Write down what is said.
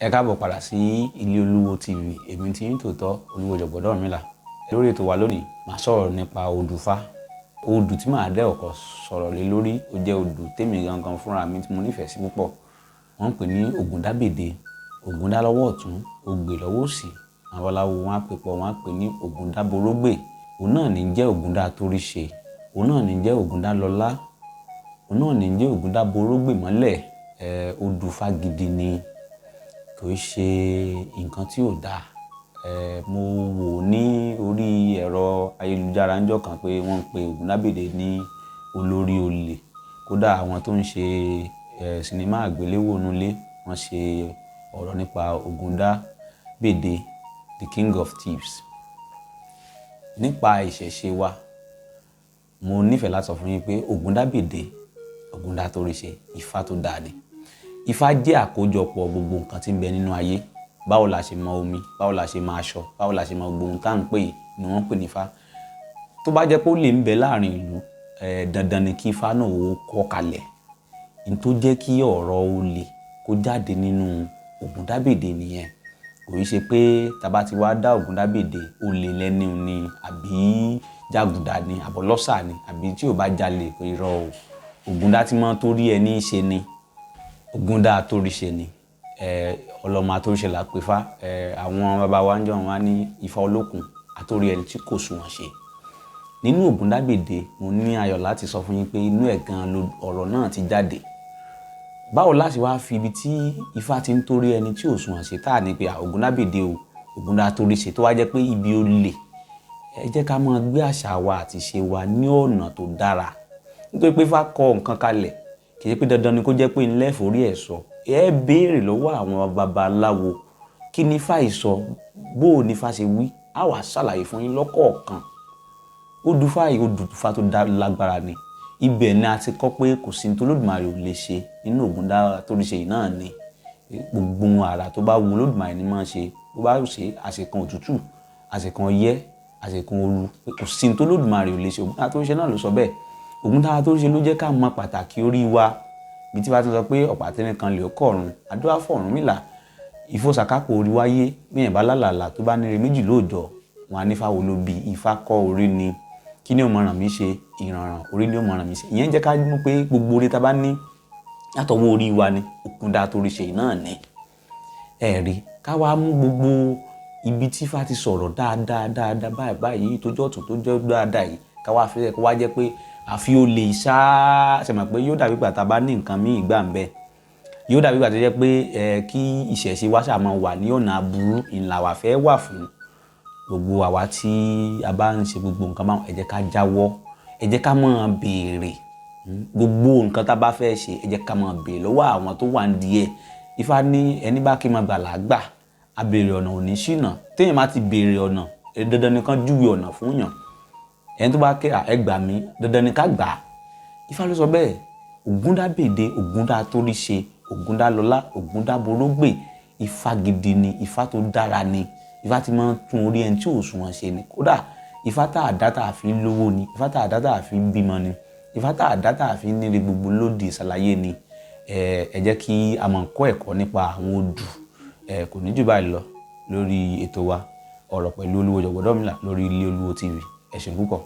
Ẹ káàbọ̀ padà sí ilé Oluwo TV. Èmi tí ń tòótọ́ Oluwo Jogbodo Orunmila. Lórí ètò wa lónìí, màá sọ̀rọ̀ nípa Odu Ifa. Odù tí màá dẹ́ ọ̀kọ̀ sọ̀rọ̀ lé lórí, ó jẹ́ odù tèmi gangan fúnra mi tí mo nífẹ̀ẹ́ sí púpọ̀. Wọ́n ń pè ní Ogundabede. Ògúndá lọ́wọ́ ọ̀tún, Ògbè lọ́wọ́ òsì. Àwọn babaláwo wọ́n á pè pọ̀, wọ́n á pè ní Ògúndáborógbè. Òun náà ní jẹ́ Ògúndá toríṣe. Òun náà ní jẹ́ Ògúndá lọ́lá. Òun náà ní jẹ́ Ògúndáborógbè mọ́lẹ̀. Odu Ifa gidi ni. Kò ṣe nǹkan tí ò dáa. Mo wò ní orí ẹ̀rọ ayélujára ńjọ́ kan pé wọ́n ń pe Ogundabede ní olórí olè. Kódà àwọn tó ń ṣe sinimá àgbéléwò nulẹ̀ wọ́n ṣe ọ̀rọ̀ nípa Ogundabede, the king of thieves. Nípa ìṣẹ̀ṣe wa, mo nífẹ̀ẹ́ láti sọ fún yín pé Ogundabede, Ògúndá toríṣe, Ifá tó dáa ni. Ifá jẹ́ àkójọpọ̀ gbogbo nǹkan tí ń bẹ nínú ayé. Báwo la ṣe mọ omi, báwo la ṣe mọ aṣọ, báwo la ṣe mọ gbogbo ohun tá à ń pè ní wọ́n pè ní Ifá. Tó bá jẹ́ pé ó lè ń bẹ láàrin ìlú, dandan ni kí Ifá náà ó kọ́ kalẹ̀. N tó jẹ́ kí ọ̀rọ̀ olè kó jáde nínú Ogundabede nìyẹn. Kò í ṣe pé tá bá ti wá dá Ogundabede olè lẹ́ni ni àbí jàgùdà ni àbọ̀lọ́sà ni àbí tí ò bá jalè irọ́ o. Ògúndá tí mọ́ torí ẹni ṣe ni. Ògúndá toríṣe ni. Ọlọ́mọ atóríṣe là pé Ifá. Àwọn bàbá wa ń jọ wọ́n ní Ifá olókun àtórí ẹni tí kò sunwọ̀n ṣe. Nínú Ogundabede mo ní ayọ̀ láti sọ fún yín pé inú ẹ̀ gan ọ̀rọ̀ náà ti jáde. Báwo láti wá fi ibi tí Ifá ti ń torí ẹni tí ò sunwọ̀n ṣe tá ní pé Ogundabede o, Ògúndá toríṣe tó wá jẹ́ pé ibi olè. Ẹ jẹ́ ká máa gbé àṣà wa àti ṣe wa ní ọ̀nà tó dára. Nítorí pé Ifá kọ nǹkan kalẹ̀, kì í ṣe pé dandan ni kó jẹ́ pé ńlẹ́ forí ẹ̀ sọ. Ẹ béèrè lọ́wọ́ àwọn babaláwo kí ni Ifá ìsọ, bó o ní Ifá ṣe wí, á wà ṣàlàyé fún yín lọ́kọ̀ọ̀kan. Odu Ifa yìí, Odu Ifa tó lágbára ni. Ibẹ̀ ni a ti kọ́ pé kò sí ní tó Olódùmarè ò lè ṣe nínú Ògúndá toríṣe yìí náà ni. Gbogbo àrà tó bá wu Olódùmarè ni máa ṣe. Bó bá ṣe àṣekàn òtútù, àṣekàn ọyẹ́, àṣekàn ooru, kò sí ní tó Olódùmarè ò lè ṣe. Ògúndá toríṣe náà ló sọ bẹ́ẹ̀. Ògúndá toríṣe ló jẹ́ ká mọ pàtàkì orí wa. Bí tí bá ti sọ pé ọ̀pá tẹ́nì kan lè kọ̀run, àdúrà fún Ọ̀rúnmìlà. Ìfọ̀sàkápò orí wáyé, bí èèyàn bá lálàlà tó bá níre méjì lóòjọ́, wọn á ní Ifá wo ló bí. Ifá kọ́ orí ni. Kí ni ó mọ̀ràn mi ṣe? Ìrànràn orí ni ó mọ̀ràn mi ṣe. Ìyẹn jẹ́ ká mọ̀ pé gbogbo orí tá bá ní látọwọ́ orí wa ni. Ògúndá toríṣe náà ni. Ẹ̀rí ká wá mú gbogbo ibi tí Ifá ti sọ̀rọ̀ dáadáa báyìí tó jọ́ ọ̀tún tó jẹ́ dáadáa yìí ká wá fi kó wá jẹ́ pé àfi olè ṣá ṣe mọ̀ pé yóò dàbí ìgbà tá bá ní nǹkan míì gbà ń bẹ. Yóò dàbí ìgbà tó jẹ́ pé kí ìṣẹ̀ṣe wa ṣà máa wà ní ọ̀nà aburú ìlà wà fẹ́ wà fún gbogbo àwa tí a bá ń ṣe gbogbo nǹkan báwọn. Ẹ jẹ́ ká jáwọ́, ẹ jẹ́ ká máa béèrè gbogbo nǹkan tá bá fẹ́ ṣe. Ẹ jẹ́ ká máa béèrè lọ́wọ́ àwọn tó wà nídìí ẹ̀. Ifá ní ẹni bá kí máa gbà làgbà, a béèrè ọ̀nà ò ní ṣìnà. Téèyàn má ti béèrè ọ̀nà, dandan ni kán júwe ọ̀nà fún yàn. Ẹni tó bá ké ẹ gbà mí, dandan ni ká gbà á. Ifá ló sọ bẹ́ẹ̀. Ogundabede, Ògúndá toríṣe, Ògúndá lọ́lá, Ògúndáborógbè. Ifá gidi ni, Ifá tó dára ni. Ifá tí máa ń tún orí ẹni tí ò sunwọ̀n ṣe ni. Kódà Ifá tá àdá tá a fi lówó ni. Ifá tá àdá tá a fi bímọ ni. Ifá tá àdá tá a fi níre gbogbo lóde ìsàlàyé ni. Ẹ jẹ́ kí a máa kọ́ ẹ̀kọ́ nípa àwọn odù. Kò ní jù báyìí lọ lórí ètò wa ọ̀rọ̀ pẹ̀lú Oluwo Jogbodo Orunmila lórí ilé Oluwo TV. Ẹ ṣé púpọ̀.